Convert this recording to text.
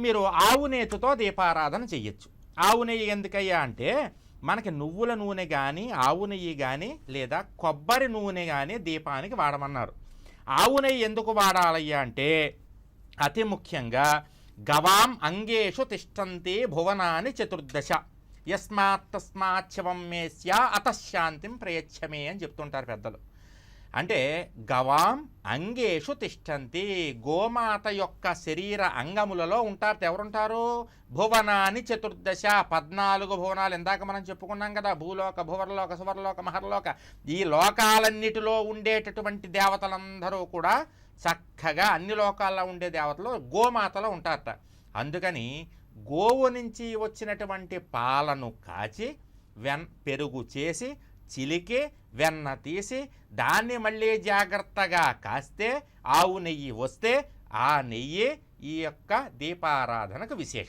మీరు ఆవు నేతితో దీపారాధన చెయ్యొచ్చు. ఆవు నెయ్యి ఎందుకయ్యా అంటే మనకి నువ్వుల నూనె కానీ ఆవు నెయ్యి కానీ లేదా కొబ్బరి నూనె కానీ దీపానికి వాడమన్నారు. ఆవు నెయ్యి ఎందుకు వాడాలయ్యా అంటే అతి ముఖ్యంగా గవాం అంగేషు తిష్టంతి భువనాని చతుర్దశ యస్మాత్ తస్మాత్ శవం మేస్య అతశాంతిం ప్రయచ్చమే అని చెప్తుంటారు పెద్దలు. అంటే గవాం అంగేషు తిష్టంతి, గోమాత యొక్క శరీర అంగములలో ఉంటారు. ఎవరుంటారు? భువనాని చతుర్దశ, 14 భువనాలు. ఇందాక మనం చెప్పుకున్నాం కదా, భూలోక, భువర్లోక, సువర్లోక, మహర్లోక. ఈ లోకాలన్నిటిలో ఉండేటటువంటి దేవతలందరూ కూడా చక్కగా అన్ని లోకాల్లో ఉండే దేవతలు గోమాతలో ఉంటారట. అందుకని గోవు నుంచి వచ్చినటువంటి పాలను కాచి పెరుగు చేసి చిలికి వెన్న తీసి దాన్ని మళ్ళీ జాగ్రత్తగా కాస్తే ఆవు నెయ్యి వస్తే ఆ నెయ్యి ఈ యొక్క దీపారాధనకు విశేషం.